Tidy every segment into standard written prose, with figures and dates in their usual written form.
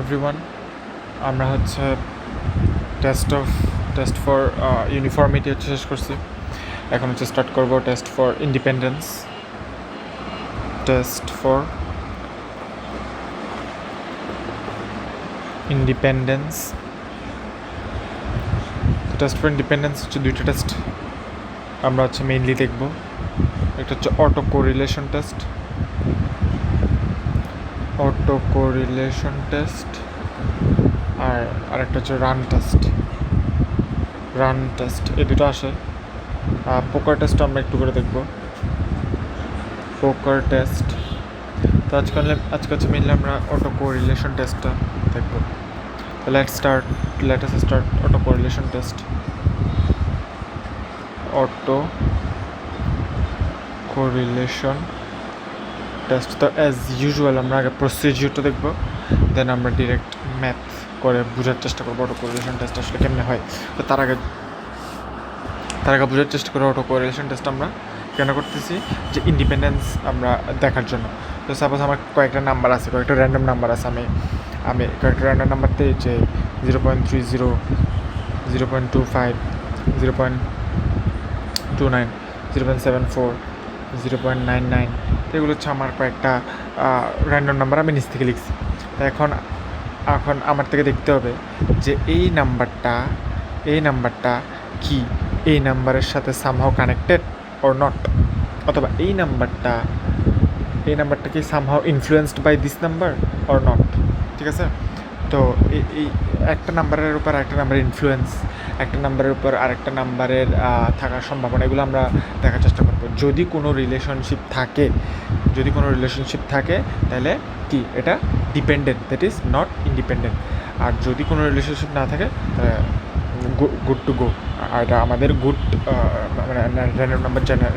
Everyone, আমরা হচ্ছে test for uniformity হচ্ছে শেষ করছি। এখন হচ্ছে স্টার্ট করব test for independence. Test for independence হচ্ছে দুইটা টেস্ট আমরা হচ্ছে মেইনলি দেখব। একটা হচ্ছে অটো কোরিলেশন টেস্ট আর আরেকটা হচ্ছে রান টেস্ট। এই দুটো আসে। পোকার টেস্ট আমরা একটু করে দেখব। পোকার টেস্ট তো আজকে হচ্ছে মেনলি আমরা অটো কোরিলেশন টেস্টটা দেখব। Let us start auto correlation test. Auto correlation test তো অ্যাজ ইউজুয়াল আমরা আগে প্রসিজিওরটা দেখব, দেন আমরা ডিরেক্ট ম্যাথ করে বোঝার চেষ্টা করবো অটো কোরিলেশন টেস্ট আসলে কেমনে হয়। তো তার আগে বোঝার চেষ্টা করবো অটো কোরিলেশন টেস্ট আমরা কেন করতেছি, যে ইন্ডিপেন্ডেন্স আমরা দেখার জন্য। তো সাপোজ আমার কয়েকটা র্যান্ডম নাম্বার আছে, আমি কয়েকটা র্যান্ডম নাম্বারতে যে 0.30, 0.25, 0.29, 0.74, 0.99, এগুলো হচ্ছে আমার কয়েকটা র্যান্ডম নাম্বার আমি নিচ থেকে লিখছি। তো এখন আমার থেকে দেখতে হবে যে এই নাম্বারটা কি এই নাম্বারের সাথে সামহাও কানেক্টেড অর নট, অথবা এই নাম্বারটা কি somehow influenced by this number or not. ঠিক আছে, তো এই একটা নাম্বারের উপর আরেকটা নাম্বারের ইনফ্লুয়েন্স, একটা নাম্বারের উপর আরেকটা নাম্বারের থাকার সম্ভাবনা, এগুলো আমরা দেখার চেষ্টা করবো। যদি কোনো রিলেশনশিপ থাকে তাহলে কি এটা dependent, that is not independent. আর যদি কোনো রিলেশনশিপ না থাকে তাহলে গুড টু গো। আর এটা আমাদের গুড মানে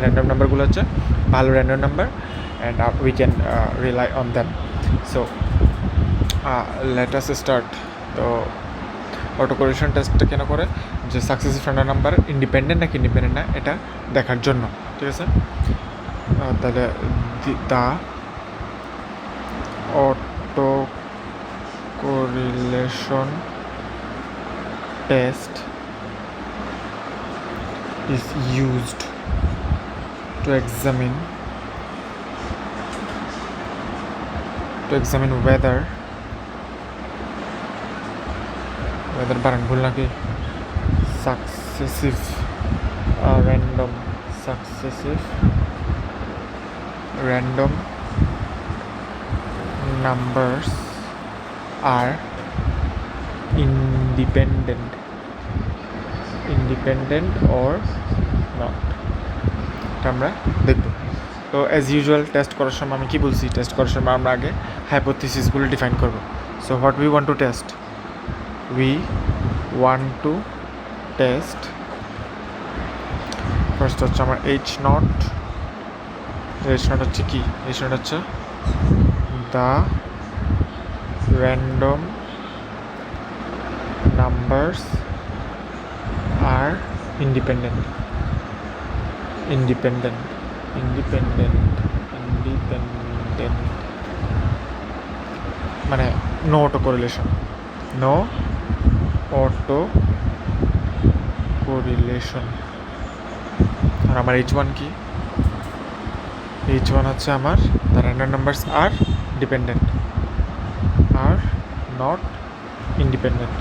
র্যান্ডম নাম্বারগুলো হচ্ছে ভালো random number, and we can rely on them. So let us start. তো অটো কোরিলেশন টেস্টটা কেন করে, যে সাকসেসিভ র্যান্ডম নাম্বার ইন্ডিপেন্ডেন্ট নাকি ইন্ডিপেন্ডেন্ট না এটা দেখার জন্য। ঠিক আছে, তাহলে the auto correlation test is used to examine whether বানান ভুল নাকি, successive random numbers are independent or not, এটা আমরা দেখব। তো অ্যাজ ইউজুয়াল টেস্ট করার সময় আমি কি বলছি, টেস্ট করার সময় আমরা আগে হাইপোথিসিসগুলো ডিফাইন করব। So what we want to test, first হচ্ছে আমার এইচ নট হচ্ছে কি, এইচ নট হচ্ছে the random numbers are independent মানে নো অটো কোরিলেশন আর আমার H1 কি, H1 হচ্ছে আমার the random numbers are dependent or not independent,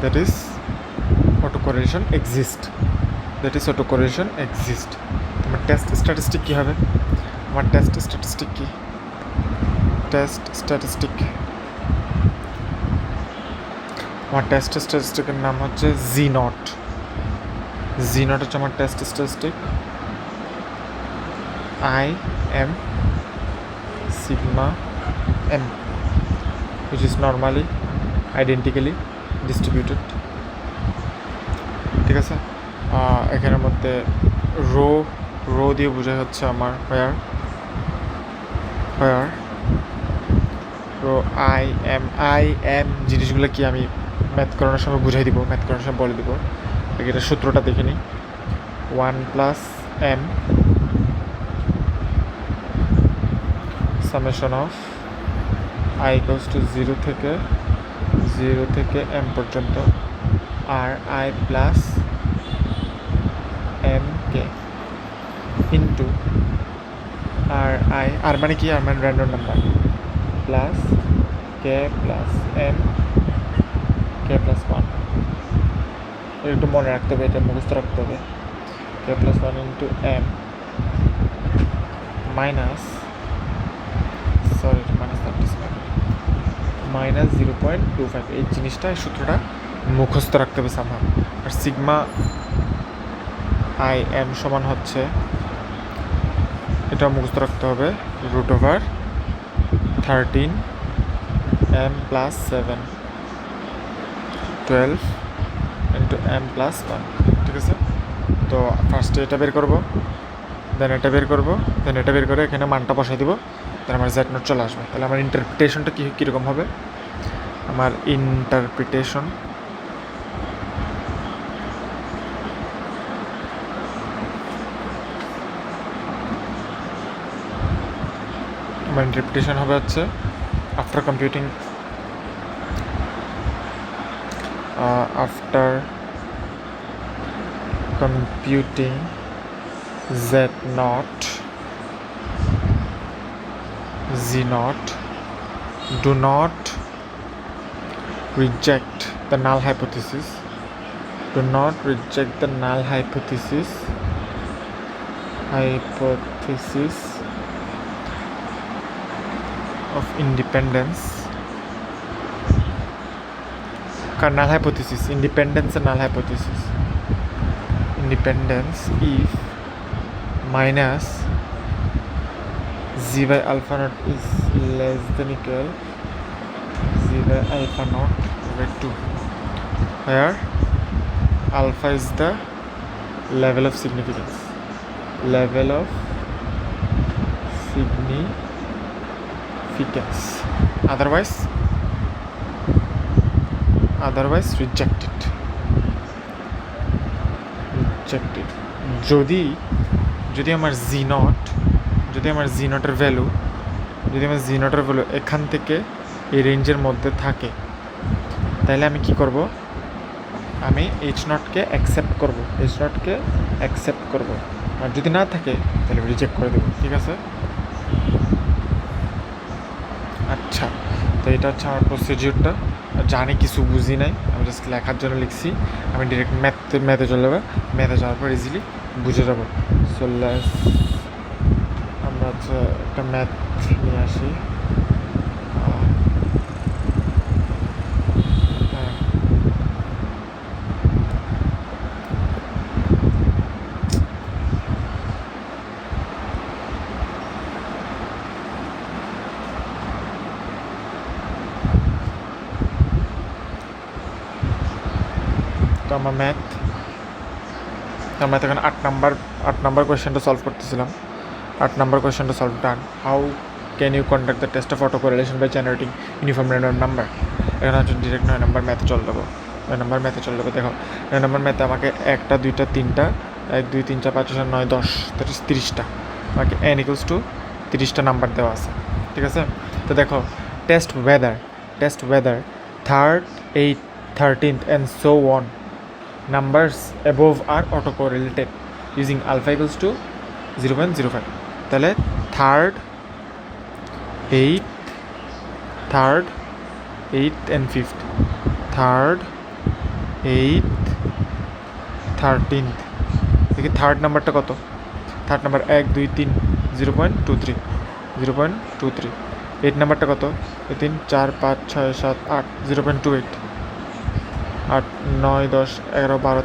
that is auto correlation exist. তোমার টেস্ট স্ট্যাটিস্টিক কি হবে, আমার টেস্ট স্ট্যাটিস্টিকের নাম হচ্ছে জি নট হচ্ছে আমার test statistic. IM sigma m which is normally identically distributed. ঠিক আছে, এখানের মধ্যে রো দিয়ে বোঝায় হচ্ছে আমার হোয়ার রো আই এম জিনিসগুলো কি আমি ম্যাথ করানোর সময় বুঝাই দিব, বলে দিব। এটা সূত্রটা দেখে নিই, 1 + m summation of I equals to zero থেকে এম পর্যন্ত R I plus M K into R I, R মানে কি, আর মানে random number, plus K plus M K plus one. একটু মনে রাখতে হবে, এটা মুখস্থ রাখতে হবে। K plus one into M minus, sorry minus 0.25। এই জিনিসটা, এই সূত্রটা মুখস্থ রাখতে হবে সামহাও। আর সিগমা আই এম সমান হচ্ছে, এটা মুখস্থ রাখতে হবে, √13 M plus 7 12 into M plus 1। ঠিক আছে, তো ফার্স্টে এটা বের করবো, দেন এটা বের করবো, দেন এটা বের করে এখানে মানটা বসাই দিব, তাহলে আমার জেড নোট চলে আসবে। তাহলে আমার ইন্টারপ্রিটেশনটা কীরকম হবে? আমার ইন্টারপ্রিটেশন হবে হচ্ছে, after computing z naught z naught, do not reject the null hypothesis, of independence, null hypothesis, independence and null hypothesis, independence if minus z by alpha naught is less than equal z by alpha naught over 2, where alpha is the level of significance, otherwise rejected। যদি আমার জি নটের value এখান থেকে এই রেঞ্জের মধ্যে থাকে, তাহলে আমি কি করব? আমি এইচ নটকে অ্যাকসেপ্ট করব, আর যদি না থাকে তাহলে রিজেক্ট করে দেবো। ঠিক আছে, আচ্ছা, তো এটা হচ্ছে আমার প্রসিডিউরটা। জানি কিছু বুঝি নাই, আমি জাস্ট লেখার জন্য লিখছি। আমি ডিরেক্ট ম্যাথে চলে যাবো, ম্যাথে যাওয়ার পর ইজিলি বুঝে যাবো। সো আমরা হচ্ছে একটা ম্যাথ নিয়ে আসি। তো আমার ম্যাথ এখন 8 নাম্বার কোয়েশ্চেনটা সলভ করতেছিলাম। 8 নাম্বার কোয়েশ্চেনটা solve done. How can you conduct the test of auto correlation by generating uniform random number? এখানে হচ্ছে ডিরেক্ট 9 নাম্বার ম্যাথে চলে যাবো। 9 নাম্বার ম্যাথে চলে যাবো। দেখো 9 নাম্বার ম্যাথে আমাকে 1 2 3 1 2 3 4 5 6 7 9 10 30টা, আমাকে n ইকুয়ালস টু 30টা নাম্বার দেওয়া আছে। ঠিক আছে, তো দেখো test weather 3rd 8th 13th and so on numbers above are autocorrelated using alpha equals to 0.05. তাহলে 3rd 8th and 5th, 3rd 8th 13th, দেখি থার্ড নাম্বারটা কত? থার্ড নাম্বার 1 2 3 0.23, 8 নাম্বারটা কত? 3 4 5 6 7 8 0.28, 8 9 10 11 12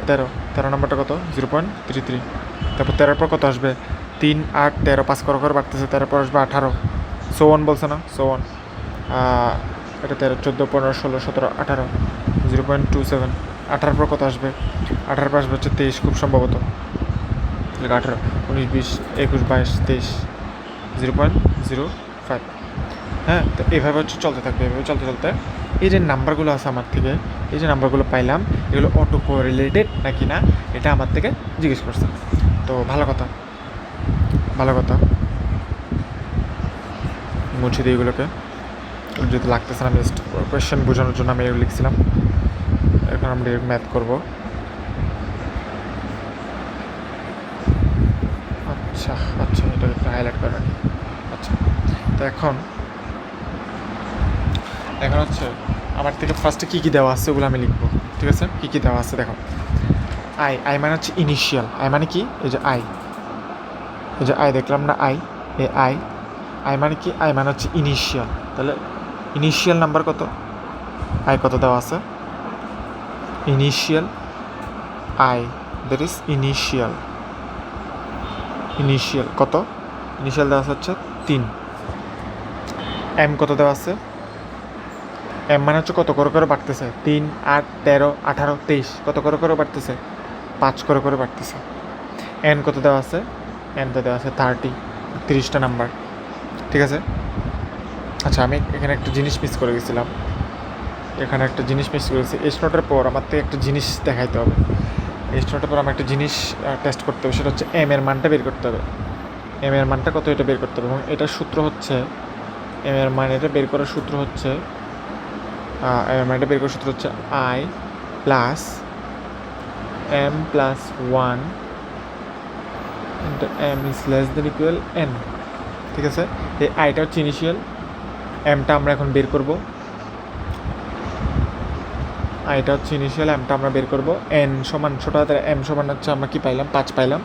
13 নাম্বারটা কত? 0.33। তারপর 13 পর কত আসবে? 3 8 13 5 করে বাড়তেছে, 13 পর আসবে 18, সো ওয়ান বলছে না, সো ওয়ান। এটা 13 14 15 16 17 18 0.27। 18 পর কত আসবে? 18 পর আসবে হচ্ছে 23 খুব সম্ভবত, 18 19 20 21 22 23 0.05। হ্যাঁ, তো এইভাবে হচ্ছে চলতে থাকবে। এভাবে চলতে এই যে নাম্বারগুলো আছে আমার থেকে, এই যে নাম্বারগুলো পাইলাম, এগুলো অটো কোরিলেটেড নাকি না এটা আমার থেকে জিজ্ঞেস করছে। তো ভালো কথা। মুছে দিই এগুলোকে, যদি লাগতেছে না। আমি জাস্ট কোয়েশ্চেন বোঝানোর জন্য আমি এগুলো লিখছিলাম। এখন আমরা ডিরেক্ট ম্যাথ করবো। আচ্ছা আচ্ছা, এটা একটু হাইলাইট করে রাখি। আচ্ছা, তো এখন হচ্ছে আমার থেকে ফার্স্টে কী কী দেওয়া আছে ওগুলো আমি লিখবো, ঠিক আছে? কী কী দেওয়া আছে দেখো। আই মানে হচ্ছে ইনিশিয়াল। আই মানে কি? এই যে আই দেখলাম না, আই মানে কি? আই মানে হচ্ছে ইনিশিয়াল। তাহলে ইনিশিয়াল নাম্বার কত? আই কত দেওয়া আছে? Initial I, that is initial কত? ইনিশিয়াল দেওয়া আছে হচ্ছে 3। এম কত দেওয়া আছে? এম মানে হচ্ছে কত করে করে বাড়তেছে? 3, 8, 13, 18, 23 কত করে করে বাড়তেছে? 5 করে করে বাড়তেছে। এন কত দেওয়া আছে? এন তো দেওয়া আছে 30টা নাম্বার, ঠিক আছে? আচ্ছা, আমি এখানে একটা জিনিস মিস করে গেছিলাম। এস নোটের পর আমার তো একটা জিনিস দেখাইতে হবে। এস নোটের পর আমার একটা জিনিস টেস্ট করতে হবে, সেটা হচ্ছে এম এর মানটা বের করতে হবে। এম এর মানটা কত এটা বের করতে হবে, এবং এটার সূত্র হচ্ছে এম এর মান, এটা বের করার সূত্র হচ্ছে I plus M plus 1 into M is less than equal N, ঠিক আছে? এই আইটা হচ্ছে ইনিশিয়াল, এমটা আমরা এখন বের করব। আইটা হচ্ছে ইনিশিয়াল, এমটা আমরা বের করব। এন সমান, ছোটো হাতের এম সমান হচ্ছে আমরা কি পাইলাম? 5 পাইলাম।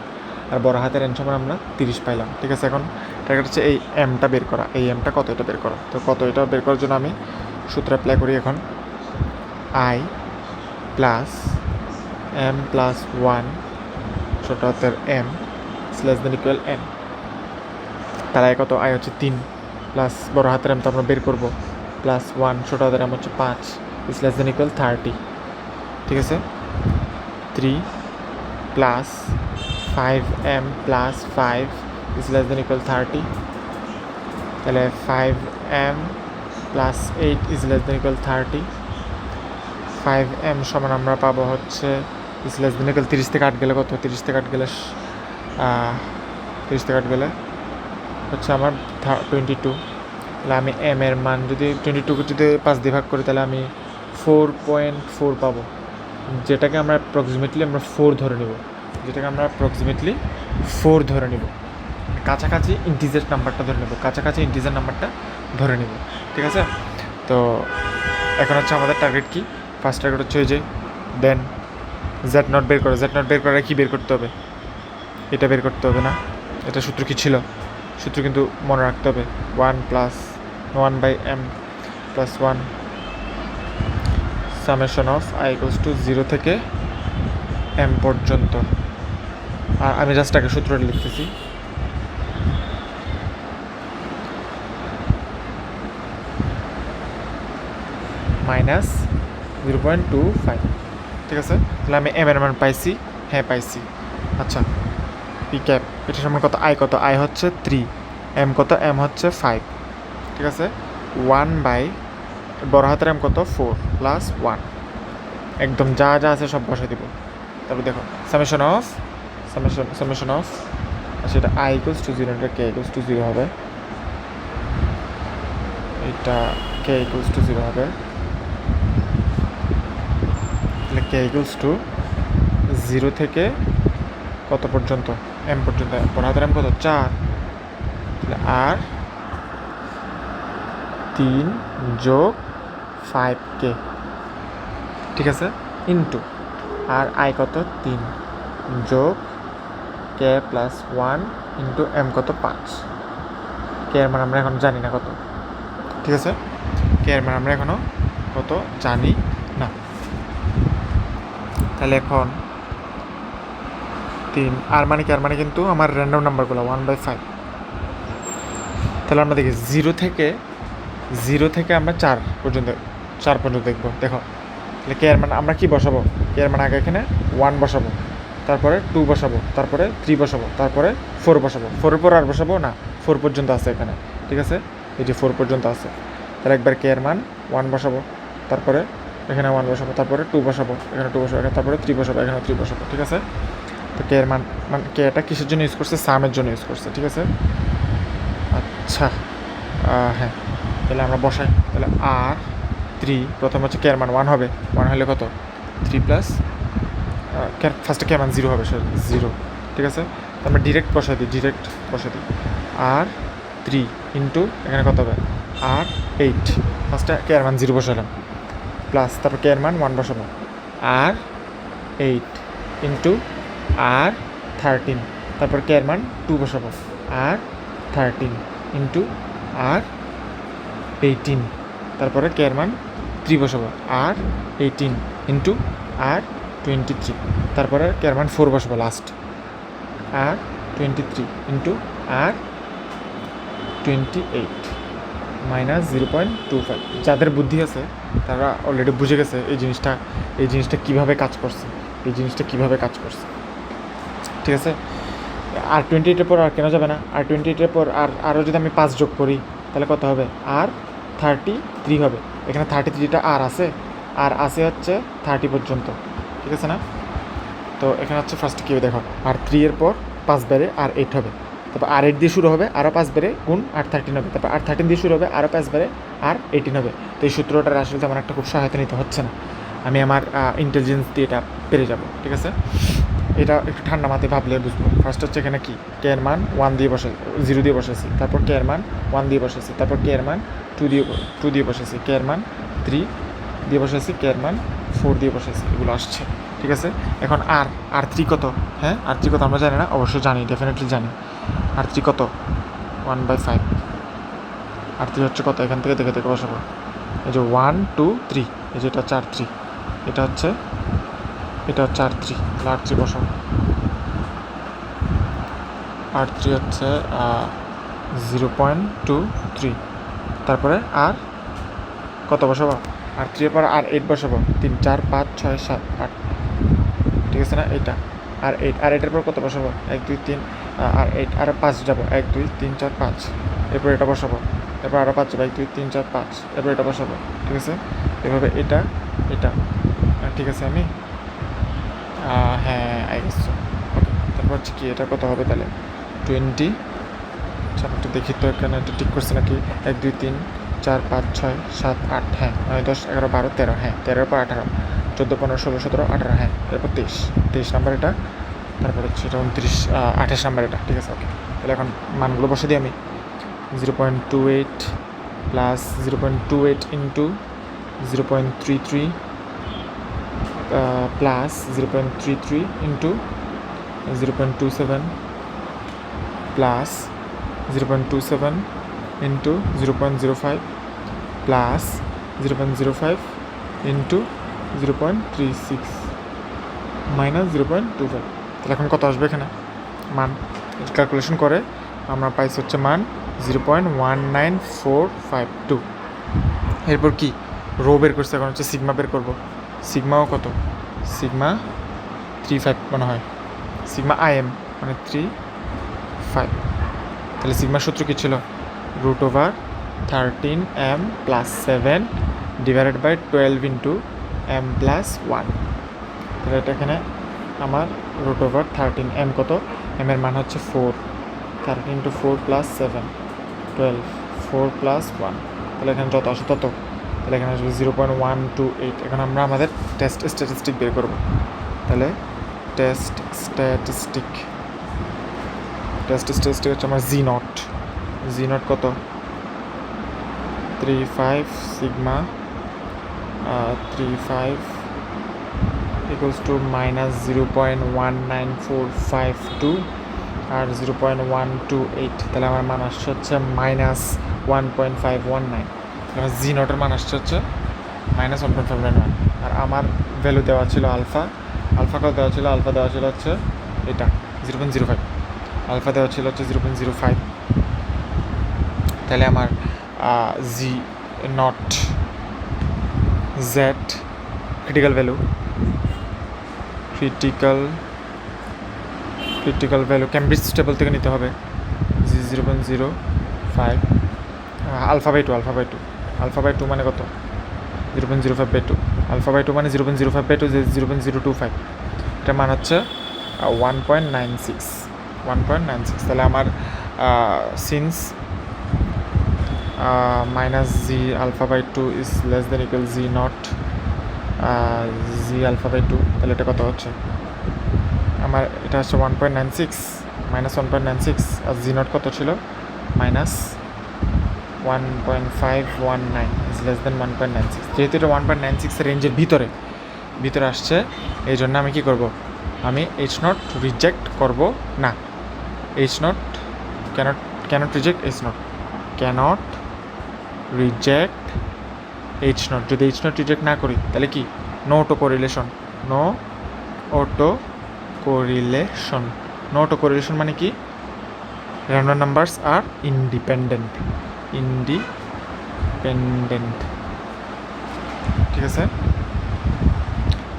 আর বড় হাতের এন সমান আমরা 30 পাইলাম, ঠিক আছে? এখন টার্গেট হচ্ছে এই এমটা বের করা। এই এমটা কত এটা বের করা। তো কত এটা বের করার জন্য আমি সূত্র অ্যাপ্লাই করি এখন। আই প্লাস এম প্লাস 1 ছোটো হাতের M less than equal N. তাহলে কত? আই হচ্ছে 3 প্লাস বড় হাতের এম তো আমরা বের করবো, প্লাস 1 ছোটো হাতের এম হচ্ছে 5 ইজ লেস দেন ইকুয়াল 30, ঠিক আছে? 3 plus 5m plus 5 is less than equal 30। তাহলে 5m plus 8 is less than equal 30। 5m সমান আমরা পাবো হচ্ছে ইজ লেস দেন ইকুয়াল 30 থেকে 8 গেলে কত? 30 থেকে 8 গেলে হচ্ছে আমার 22। তাহলে আমি এম এর মান যদি 22কে যদি 5 দিয়ে ভাগ করি, তাহলে আমি 4.4 পাবো, যেটাকে আমরা অ্যাপ্রক্সিমেটলি 4 ধরে নেব। কাছাকাছি ইন্টিজার নাম্বারটা ধরে নেব, ঠিক আছে? তো এখন হচ্ছে আমাদের টার্গেট কি? ফার্স্ট টার্গেট হচ্ছে ওই যে দেন জেড নট বের করে কি বের করতে হবে? এটা বের করতে হবে না? এটা সূত্র কি ছিল? সূত্র কিন্তু মনে রাখতে হবে, 1/m plus 1 summation of I equals two 0 থেকে m পর্যন্ত। আর আমি জাস্ট আগে সূত্রটা লিখতেছি। মাইনাস 0.25, ঠিক আছে? তাহলে আমি এম এর মান পাইছি, হ্যাঁ পাইছি। আচ্ছা, পি ক্যাপ এটা সমান কত? আই কত? আই হচ্ছে 3, এম কত? এম হচ্ছে 5, ঠিক আছে? 1 বাই বড় হাতের এম কত? 4 প্লাস 1, একদম যা আছে সব বসে দিব। তারপর দেখো সামেশন অফ সেটা আই ইকুয়ালস টু 0, এটা কে ইকুয়ালস টু 0 হবে, এটা কে ইকুয়ালস টু 0 হবে। তাহলে কে ইকুয়ালস টু 0 থেকে কত পর্যন্ত? এম পর্যন্ত। বড় হাতের এম কত? 4, তাহলে আর 3 যোগ 5k, ঠিক আছে? ইন্টু আর আই কত? 3 যোগ কে প্লাস 1 ইন্টু এম কত? 5। কে এর মান আমরা এখন জানি না কত, ঠিক আছে? কে এর মান আমরা এখনও কত জানি না। তাহলে এখন 3 আর মানে কি? আর মানে কিন্তু আমার র্যান্ডম নাম্বারগুলো 1/5। তাহলে আমরা দেখি 0 থেকে আমরা 4 পর্যন্ত দেখবো। দেখো তাহলে কে এর মান আমরা কি বসাবো? কে এর মান আগে এখানে 1 বসাবো, তারপরে 2 বসাবো, তারপরে 3 বসাবো, তারপরে 4 বসাবো। 4-এর পর আর বসাবো না, 4 পর্যন্ত আছে এখানে, ঠিক আছে? এই যে 4 পর্যন্ত আছে। তাহলে একবার কে এর মান 1 বসাবো, তারপরে এখানে 1 বসাবো, তারপরে 2 বসাবো, এখানে 2 বসাবো, তারপরে 3 বসাবো, এখানে 3 বসাবো, ঠিক আছে? তো কে এর মান কে এটা কিসের জন্য ইউজ করছে? সামের জন্য ইউজ করছে, ঠিক আছে? আচ্ছা, হ্যাঁ, তাহলে আমরা বসাই। তাহলে আর 3 প্রথম হচ্ছে কে এর মান 1 হবে, 1 হলে কত 3 প্লাস ফার্স্টে কে মান 0 হবে, সরি 0, ঠিক আছে। তো আমরা ডিরেক্ট বসাই দিই আর 3 ইন্টু এখানে কত হবে আর 8, ফার্স্টে কে এর মান 0 বসালাম, প্লাস তারপর কে এর মান 1 বসাবো, আর 8 ইন্টু আর 13, তারপর কে এর মান 2 বসাবো, আর 13 ইন্টু আর 18, তারপরে কে এর মান 3 বসাবো, আর 18 ইন্টু আর 23, তারপরে কে এর মান 4 বসাবো লাস্ট, আর 23 ইন্টু আর 28 মাইনাস 0.25। যাদের বুদ্ধি আছে তারা অলরেডি বুঝে গেছে এই জিনিসটা কীভাবে কাজ করছে, ঠিক আছে। আর 28-এর পর আর কেন যাবে না, আর 28-এর পর আরও যদি আমি 5 যোগ করি তাহলে কত হবে, আর 33 হবে। এখানে 33টা আর আছে হচ্ছে 30 পর্যন্ত, ঠিক আছে না। তো এখানে হচ্ছে ফার্স্টে কী হবে দেখো, আর 3 এর পর 5 বেড়ে আর 8 হবে, তারপর আর 8 দিয়ে শুরু হবে, আরও 5 বেড়ে গুণ আর 13 হবে, তারপর আর 13 দিয়ে শুরু হবে, আরও 5 বেড়ে আর 18 হবে। তো এই সূত্রটার আসলে তেমন একটা খুব সহায়তা নিতে হচ্ছে না, আমি আমার ইন্টেলিজেন্স দিয়ে এটা পেরে যাব, ঠিক আছে। এটা একটু ঠান্ডা মাথায় ভাবলে বুঝবো। ফার্স্ট হচ্ছে এখানে কি কে এর মান 1 দিয়ে 0 দিয়ে বসেছি, তারপর কে এর মান 1 দিয়ে বসেছি, তারপর কে এর মান 2 দিয়ে বসেছি, কে এর মান 3 দিয়ে বসেছি, কে এর মান 4 দিয়ে বসেছি, এগুলো আসছে, ঠিক আছে। এখন আর 3 কত, হ্যাঁ আর 3 কত আমরা জানি না, অবশ্যই জানি, ডেফিনেটলি জানি। আর 3 কত 1/5, আর 3 হচ্ছে কত, এখান থেকে দেখে বসাবো, এই যে 1 2 3, এই যে এটা হচ্ছে R3, এটা হচ্ছে R3, R3 বসাবো, R3 হচ্ছে 0.23, তারপরে আর কত বসাবো, আর 3 এর পর আর 8 বসাবো, 3 4 5 6 7 8, ঠিক আছে না। এটা আর 8 এর পর কত বসাবো, 1 2 3, আর 8 আর 5 যাবো, 1 2 3 4 5, এরপর এটা বসাবো, এরপর আরও 5 যাবো, 1 2 3 4 5, এরপর এটা বসাবো, ঠিক আছে। এভাবে এটা ঠিক আছে। আমি হ্যাঁ আই গেস, ওকে। তারপর হচ্ছে কি এটা কত হবে তাহলে 20, আচ্ছা একটু দেখি তো এখানে এটা ঠিক করছে নাকি, 1 2 3 4 5 6 7 8, হ্যাঁ 9 10 11 12 13, হ্যাঁ 13 পর 18 14 15 16 17 18, হ্যাঁ এরপর 23 নাম্বার এটা, তারপর হচ্ছে এটা 29 28 নাম্বার এটা, ঠিক আছে ওকে। তাহলে এখন মানগুলো বসে দিই আমি, 0.28 plus 0.28 into 0.33 plus 0.33 into 0.27 plus 0.27 into 0.05 plus 0.05 into 0.36 minus 0.25। তাহলে এখন কত আসবে এখানে মান, ক্যালকুলেশন করে আমরা পাইছি হচ্ছে মান 0.19452। এরপর কি রো বের করছে, এখন হচ্ছে সিগমা বের করবো। সিগমাও কত, সিগমা 35 মনে হয়, সিগমা IM মানে 35। তাহলে সিগমার সূত্র কী ছিল, √13m + 7 divided by 12 into m + 1। তাহলে এটা এখানে আমার √13m কত, m এর মান হচ্ছে 4, 13 ইন্টু 4 + 7 12, 4 + 1, তাহলে এখানে যত আসে তত, তাহলে এখানে আসবে 0.128। এখন আমরা আমাদের টেস্ট স্ট্যাটিস্টিক বের করব। তাহলে টেস্ট স্ট্যাটিস্টিক হচ্ছে আমার জি নট কত 35 সিগমা 35 ইকুয়ালস টু মাইনাস 0.19452 আর 0.128। তাহলে আমার মান আসছে হচ্ছে মাইনাস 1.519। আমার জি নটের মান আসছে হচ্ছে মাইনাস 1.591। আর আমার ভ্যালু দেওয়া ছিল আলফা কত দেওয়া ছিল, আলফা দেওয়া ছিল হচ্ছে এটা 0.05, আলফা দেওয়া ছিল হচ্ছে 0.05। তাহলে আমার G naught Z critical value Cambridge table থেকে নিতে হবে, জি 0.05 আলফা বাই টু মানে কত 0.05/2, আলফা বাই টু মানে 0.05/2, 0.025, এটার মান হচ্ছে 1.96। তাহলে আমার since minus Z alpha by two is less than equal Z naught Z alpha by two, তাহলে এটা কত হচ্ছে আমার? এটা হচ্ছে 1.96 মাইনাস 1.96, আর জি নট কত ছিল? মাইনাস 1.519 ইজ লেস দেন 1.96। যেহেতু এটা 1.96 রেঞ্জের ভিতরে আসছে, এই জন্য আমি কী করব? আমি এইচ নট রিজেক্ট করব না। H naught cannot reject H naught, cannot reject H naught. যদি এইচ নট রিজেক্ট না করি তাহলে কি? No auto correlation. No auto correlation মানে কি? Random numbers are independent. ঠিক আছে,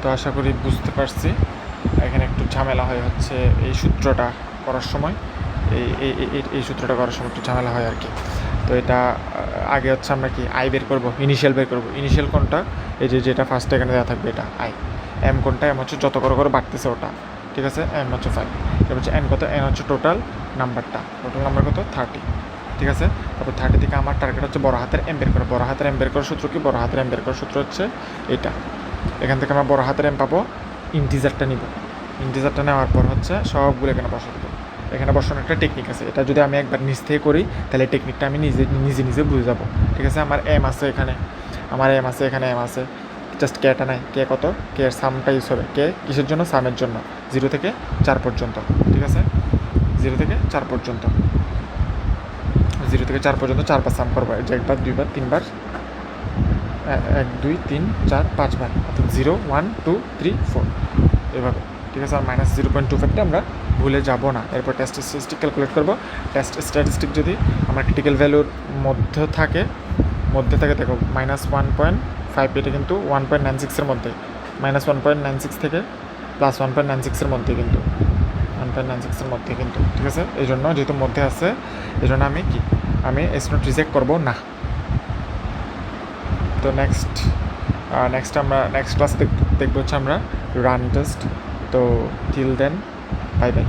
তো আশা করি বুঝতে পারছি। এখানে একটু ঝামেলা হচ্ছে এই সূত্রটা করার সময়, এই সূত্রটা করার সময় একটু ঝামেলা হয় আর কি। তো এটা আগে হচ্ছে আমরা কি আই বের করব, ইনিশিয়াল বের করব। ইনিশিয়াল কোনটা? এই যেটা ফার্স্টে এখানে দেওয়া থাকবে এটা আই। এম কোনটা? এম হচ্ছে যত করে বাড়তেছে ওটা, ঠিক আছে। এম হচ্ছে 5, এবার হচ্ছে এন কত? এন হচ্ছে টোটাল নাম্বারটা, টোটাল নাম্বার কত? 30, ঠিক আছে। তারপর 30 থেকে আমার টার্গেট হচ্ছে বড় হাতের এম বের করা। বড় হাতের এম বের করার সূত্র কি? বড় হাতের এম বের করার সূত্র হচ্ছে এটা। এখান থেকে আমরা বড় হাতের এম পাবো, ইন্টিজারটা নিব। ইন্টিজারটা নেওয়ার পর হচ্ছে সবগুলো এখানে বসাতে দেবো। এখানে বসানোর একটা টেকনিক আছে, এটা যদি আমি একবার নিজ থেকে করি তাহলে টেকনিকটা আমি নিজে বুঝে যাবো, ঠিক আছে। আমার এম আছে এখানে, এখানে এম আছে, জাস্ট কেটা নাই। কে কত? কে এর সামটা ইউজ হবে। কে কিসের জন্য? সামের জন্য। 0 থেকে 4 পর্যন্ত, ঠিক আছে। 0 থেকে 4 পর্যন্ত, 0 থেকে 4 পর্যন্ত 4বার সাম করবো, একবার, দুইবার, তিনবার, 1 2 3 4 5 বার, অর্থাৎ 0 1 2 3 4 এভাবে, ঠিক আছে। আর মাইনাস 0.25টা আমরা ভুলে যাব না। এরপর টেস্ট স্ট্যাটিস্টিক ক্যালকুলেট করবো। টেস্ট স্ট্যাটিস্টিক যদি আমার ক্রিটিক্যাল ভ্যালুর মধ্যে থাকে দেখো মাইনাস 1.5, এটা কিন্তু 1.96-এর মধ্যে, মাইনাস 1.96 থেকে প্লাস 1.96-এর মধ্যে কিন্তু, 1.96-এর মধ্যে কিন্তু, ঠিক আছে। এই জন্য যেহেতু মধ্যে আছে, এই জন্য আমি এস নট রিজেক্ট করবো না। তো নেক্সট আমরা নেক্সট ক্লাসে দেখবো হচ্ছে আমরা রান টেস্ট। তো টিল দেন বাই বাই।